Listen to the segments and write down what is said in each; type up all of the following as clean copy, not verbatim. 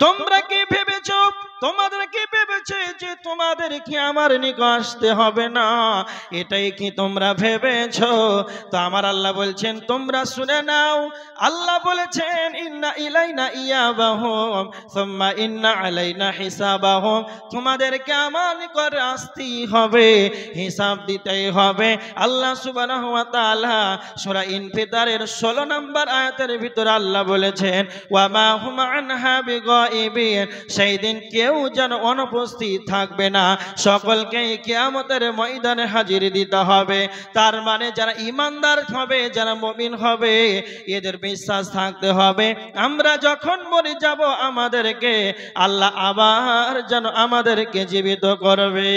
তোমরা কি ভেবেছো, তোমাদের কি ভেবেছে যে তোমাদেরকে আমার নিকট আসতে হবে না? এটাই কি তোমরা ভেবেছো? তো আমার আল্লাহ বলছেন তোমরা শুনে নাও। আল্লাহ বলেছেন ইন্না ইলাইনা ইয়াবাহুম সুম্মা ইন্না আলাইনা হিসাবাহুম। তোমাদেরকে আমার নিকট আসতেই হবে, হিসাব দিতেই হবে। আল্লাহ সুবহানাহু ওয়া তাআলা সূরা ইনফিতারের 16 নম্বর আয়াতের ভিতরে আল্লাহ বলেছেন ওয়া মা হুম আনহা বিগাইবিন। সেই দিন কেউ যেন অনুপস্থিত থাকবে না, সকলকে কিয়ামতের ময়দানে হাজির দিতে হবে। তার মানে যারা ঈমানদার হবে, যারা মুমিন হবে, এদের বিশ্বাস থাকতে হবে আমরা যখন মরে যাব আমাদেরকে আল্লাহ আবার যেন আমাদেরকে জীবিত করবে।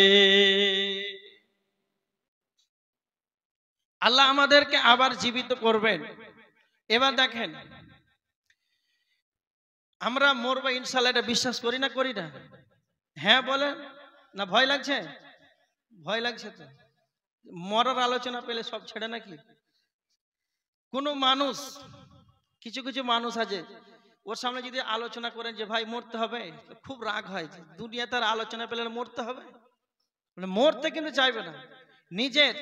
আল্লাহ আমাদেরকে আবার জীবিত করবেন। এবার দেখেন, আমরা মরবো ইনশাআল্লাহ, এটা বিশ্বাস করি না করি না? হ্যাঁ বলেন না? ভয় লাগছে? ভয় লাগছে তো। মরার আলোচনা পেলে সব ছেড়ে নাকি? কোন মানুষ, কিছু কিছু মানুষ আছে ওর সামনে যদি আলোচনা করেন যে ভাই মরতে হবে, খুব রাগ হয়। দুনিয়া তার আলোচনা পেলে মরতে হবে, মরতে কিন্তু চাইবে না। নিজের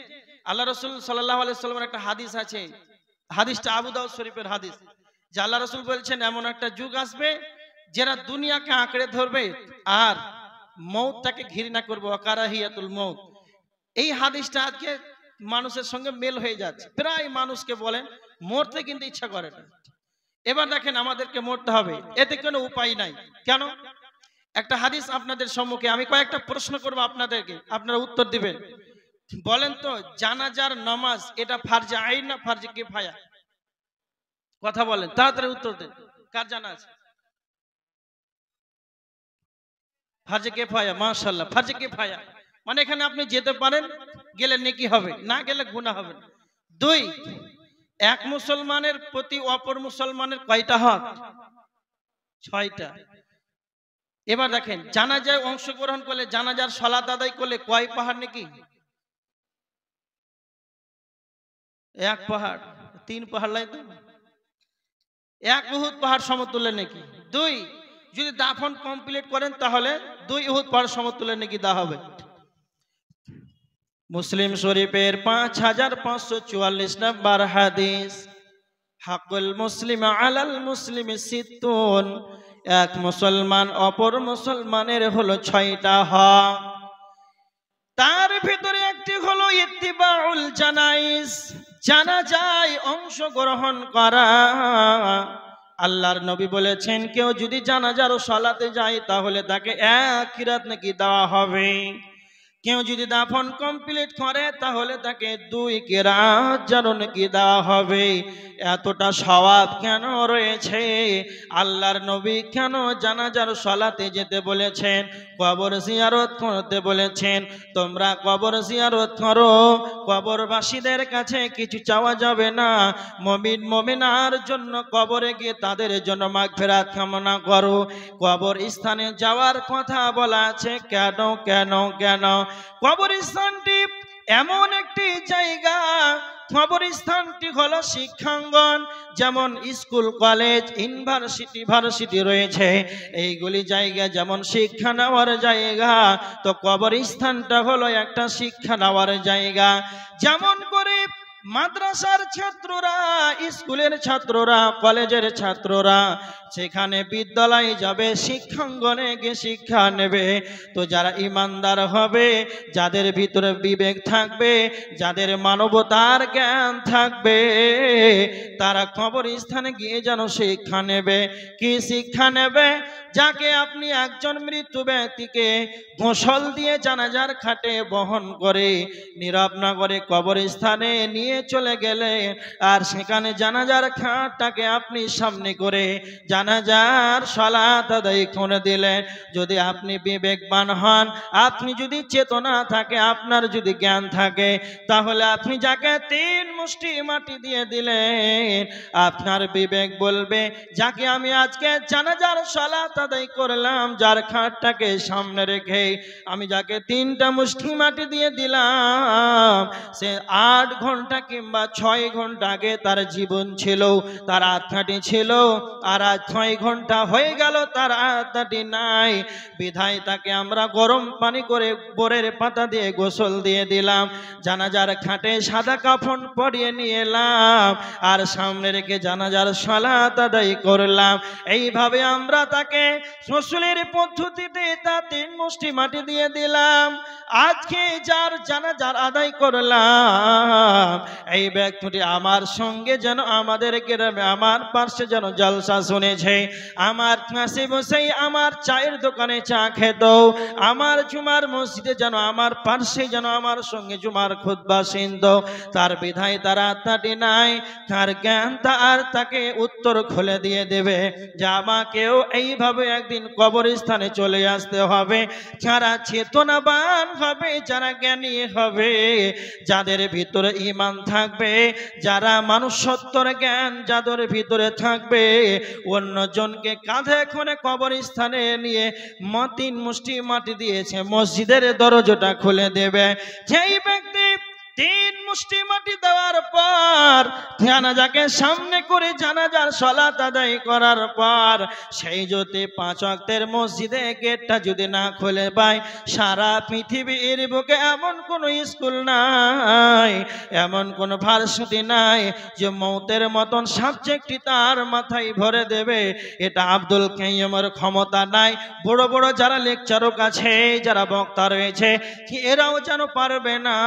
আল্লাহ রাসূল সাল্লাল্লাহু আলাইহি ওয়াসাল্লামের একটা হাদিস আছে, হাদিসটা আবু দাউদ শরীফের হাদিস, যে আল্লাহ রাসূল বলছেন এমন একটা যুগ আসবে যারা দুনিয়াকে আঁকড়ে ধরবে আর মৌতটাকে ঘৃণা করবে, ওয়াকারাহিয়াতুল মৌত। এই হাদিসটা আজকে মানুষের সঙ্গে মেল হয়ে যাচ্ছে। প্রায় মানুষকে বলেন মরতে কিন্তু ইচ্ছা করে না। এবার দেখেন আমাদেরকে মরতে হবে, এতে কোনো উপায় নাই। কেন? একটা হাদিস আপনাদের সম্মুখে আমি কয়েকটা প্রশ্ন করব আপনাদেরকে, আপনারা উত্তর দিবেন। বলেন তো জানাজার নামাজ এটা ফারজে আইন না ফারজে কিফায়া? কথা বলেন, তাড়াতাড়ি উত্তর দেন। কার জানা আছে? ফারজে কিফায়া। মাশাআল্লাহ, ফারজে কিফায়া মানে এখানে আপনি যেতে পারেন, গেলে নেকি হবে, না গেলে গুনাহ হবে। দুই, এক মুসলমানের প্রতি অপর মুসলমানের কয়টা হক? 6টা। এবার দেখেন জানাজায় অংশগ্রহণ করলে, জানাজার সালাত আদায় করলে কয় পাহাড় নেকি? 1 পাহাড়। 3 পাহাড় লাই তো, 1 উহুদ পাহাড় সমতুল্য নেকি। 2, যদি দাফন কমপ্লিট করেন তাহলে 2 উহুদ পাহাড় সমতুল্য নেকি দেওয়া হবে। মুসলিম শরীফের 5544 নম্বর হাদিস, হাকুল মুসলিম আলাল মুসলিম সিত্তুন। এক মুসলমান অপর মুসলমানের হলো 6টা হক। তার ভিতরে একটি হলো ইত্তিবাউল জানাইজ, জানাজায় অংশগ্রহণ করা। আল্লাহর নবী বলেছেন কেউ যদি জানাজার সালাতে যায় তাহলে তাকে 1 কিরাত নাকি দেওয়া হবে। কেউ যদি দাফন কমপ্লিট করে তাহলে তাকে 2 কিরাত যেন নাকি দেওয়া হবে। এতটা সওয়াব কেন রয়েছে? আল্লাহর নবী কেন জানাজার সালাতে যেতে বলেছেন, কবর জিয়ারত করতে বলেছেন? তোমরা কবর জিয়ারত করো, কবরবাসীদের কাছে কিছু চাওয়া যাবে না। মুমিন মুমিনার জন্য কবরে গিয়ে তাদের জন্য মাগফিরাত কামনা করো। কবর স্থানে যাওয়ার কথা বলা আছে কেন কেন কেন? কবরস্থানটি এমন একটি জায়গা, কবরস্থানটি হলো শিক্ষাঙ্গন। যেমন স্কুল কলেজ ইউনিভার্সিটি ভার্সিটি রয়েছে, এইগুলি জায়গা যেমন শিক্ষা নেওয়ার জায়গা, তো কবরস্থানটা হলো একটা শিক্ষা নেওয়ার জায়গা। যেমন করে মাদ্রাসার ছাত্ররা, স্কুলের ছাত্ররা, কলেজের ছাত্ররা সেখানে বিদ্যালয়ে যাবে, শিক্ষাঙ্গনে গিয়ে শিক্ষা নেবে, তো যারা ইমানদার হবে, যাদের ভিতরে বিবেক থাকবে, যাদের মানবতার জ্ঞান থাকবে, তারা কবরস্থানে গিয়ে যেন শিক্ষা নেবে। কি শিক্ষা নেবে? যাকে আপনি একজন মৃত্যু ব্যক্তিকে গোসল দিয়ে জানাজার খাটে বহন করে নীরব নগরে কবরস্থানে নিয়ে চলে গেলে, আর সেখানে জানাজার খাটটাকে আপনি সামনে করে জানাজার সালাত আদায় করে দিলেন। যদি আপনি বিবেকবান হন, আপনি যদি চেতনা থাকে, আপনার যদি জ্ঞান থাকে, তাহলে আপনি যাকে 3 মুষ্টি মাটি দিয়ে দিলেন, আপনার বিবেক বলবে যাকে আমি আজকে জানাজার সালাত আদায় করলাম যার খাটটাকে সামনে রেখে আমি যাকে 3টা মুষ্টি মাটি দিয়ে দিলাম সে 8 ঘন্টা কিংবা 6 ঘন্টা আগে তার জীবন ছিল, তার আত্মাটি ছিল, আর আজ 6 ঘন্টা হয়ে গেল তার আত্মাটি নাই। বিধায় তাকে আমরা গরম পানি করে বোরের পাতা দিয়ে গোসল দিয়ে দিলাম, জানাজার খাটে সাদা কাফন পরিয়ে নিয়ে এলাম, আর সামনে রেখে জানাজার সালাত আদায় করলাম। এইভাবে আমরা তাকে রসুলের পদ্ধতিতে তা 3 মুষ্টি মাটি দিয়ে দিলাম। আজকে যার জানাজার আদায় করলাম এই ব্যক্তিটি আমার সঙ্গে যেন আমাদের গ্রামে আমার পাশে যেন জলসা শুনেছে, আমার কাছে বসেই আমার চায়ের দোকানে চা খেত, আমার জুমার মসজিদে যেন আমার পাশে যেন আমার সঙ্গে জুমার খুতবা শুনত। তার বিধায় তার আত্মাটি নাই, তার জ্ঞান তার তাকে উত্তর খুলে দিয়ে দেবে যে আমাকেও এইভাবে একদিন কবরস্থানে চলে আসতে হবে। যারা চেতনাবান হবে, যারা জ্ঞানী হবে, যাদের ভিতরে ঈমান থাকবে, যারা মানুষত্বর জ্ঞান যাদের ভিতরে থাকবে, অন্যজনকে কাঁধে করে কবরস্থানে নিয়ে 3 মুষ্টি মাটি দিয়েছে মসজিদের দরজাটা খুলে দেবে। যেই ব্যক্তি 3 মুষ্টি মাটি দেওয়ার পর জানাজাকে সামনে করে জানাজার সালাত আদায় করার পর সেই যদি 5 ওয়াক্তের মসজিদে গেটটা যদি না খুলে পায়, সারা পৃথিবীর বুকে এমন কোনো স্কুল নাই, এমন কোনো ভার্সিটি নাই যে মৌতের মতন সাবজেক্টটি তার মাথায় ভরে দেবে। এটা আব্দুল কাইয়ুমের ক্ষমতা নাই। বড় বড় যারা লেকচারক আছে, যারা বক্তা রয়েছে, এরাও যেন পারবে না।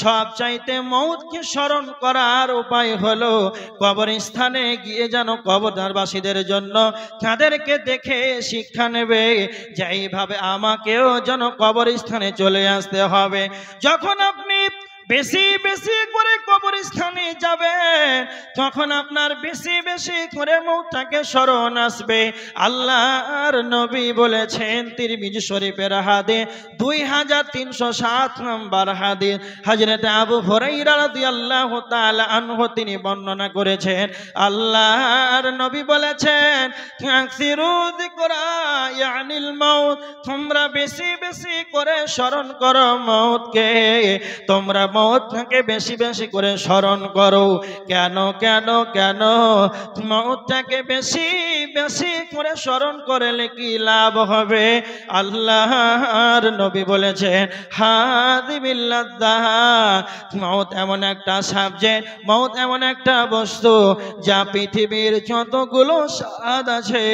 সব চাইতে মৌতকে স্মরণ করার উপায় হলো কবরস্থানে গিয়ে যেন কবরবাসীদের জন্য তাদেরকে দেখে শিক্ষা নেবে যে এইভাবে আমাকেও যেন কবরস্থানে চলে আসতে হবে। যখন আপনি বেশি বেশি করে কবরস্থানে যাবে তখন আপনার বেশি বেশি করে মৌতটাকে স্মরণ আসবে। আল্লাহর নবী বলেছেন তিরমিজি শরীফের হাদিস 2307 নম্বর হাদিস, হযরত আবু হুরায়রা রাদিয়াল্লাহু তাআলা আনহু তিনি বর্ণনা করেছেন, আল্লাহর নবী বলেছেন আকসিরু যিকরা ইয়ানিল মাউত, তোমরা বেশি বেশি করে স্মরণ করো মৌতকে, তোমরা মৌতকে বেশি বেশি করে স্মরণ করো। কেন কেন কেন? মৌতটাকে বেশি বেশি করে স্মরণ করলে কি লাভ হবে? আল্লাহর নবী বলেছেন হাদিবিল্লাহ, মৌত এমন একটা সাবজেক্ট, মৌত এমন একটা বস্তু যা পৃথিবীর যতগুলো স্বাদ আছে,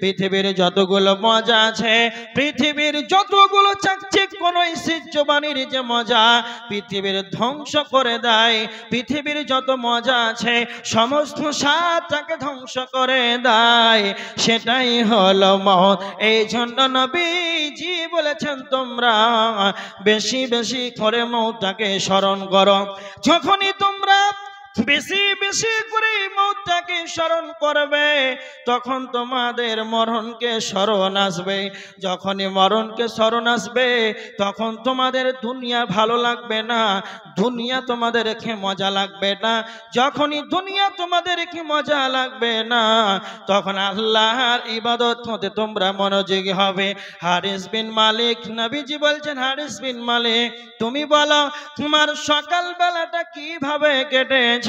পৃথিবীর যতগুলো মজা আছে, পৃথিবীর যতগুলো চাকচিক্য ঐশ্বর্যবাণীর যে মজা পৃথিবীর ধ্বংস করে দেয়, পৃথিবীর যত মজা আছে সমস্ত স্বাদটাকে ধ্বংস করে দেয়, সেটাই হলো মওত। এই জন্য নবীজি বলেছেন তোমরা বেশি বেশি করে মওতটাকে স্মরণ করো। যখনই তোমরা বেশি বেশি করে মওতটাকে স্মরণ করবে তখন তোমাদের মরণকে স্মরণ আসবে। যখনই মরণকে স্মরণ আসবে তখন তোমাদের দুনিয়া ভালো লাগবে না, দুনিয়া তোমাদের রেখে মজা লাগবে না। যখনই দুনিয়া তোমাদের রেখে মজা লাগবে না তখন আল্লাহর ইবাদত মতে তোমরা মনোযোগী হবে। হারিস বিন মালিক, নবীজি বলছেন হারিস বিন মালিক তুমি বলো তোমার সকাল বেলাটা কিভাবে কেটেছে?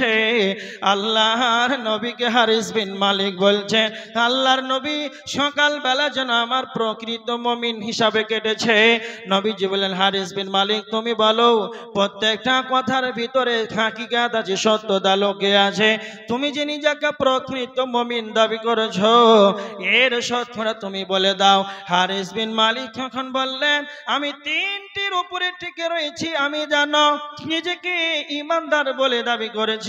আল্লাহর নবীকে হারিস বিন মালিক বলছেন আল্লাহর নবী সকাল বেলা যেন আমার প্রকৃত মুমিন হিসাবে কেটেছে। নবীজি বললেন হারিস বিন মালিক তুমি বলো প্রত্যেকটা কথার ভিতরে হাকিকাত আছে, সত্যতা লোকে আছে। তুমি যে নিজেকে প্রকৃত মুমিন দাবি করেছো এর সত্যটা তুমি বলে দাও। হারিস বিন মালিক তখন বললেন আমি 3টির উপরে টিকে রয়েছি, আমি জানো নিজেকে ঈমানদার বলে দাবি করেছি।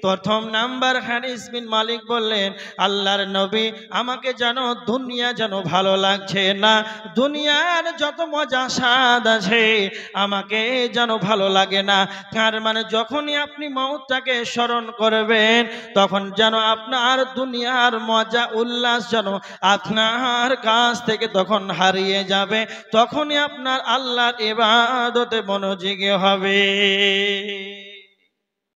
প্রথম নাম্বার হারিস বিন মালিক বললেন আল্লাহর নবী আমাকে জানো দুনিয়া যেন ভালো লাগছে না, দুনিয়ার যত মজা স্বাদ আছে আমাকে যেন ভালো লাগে না। তার মানে যখনই আপনি মওতটাকে স্মরণ করবেন তখন যেন আপনার দুনিয়ার মজা উল্লাস যেন আপনার কাছ থেকে তখন হারিয়ে যাবে, তখনই আপনার আল্লাহর ইবাদতে মনোযোগী হবে।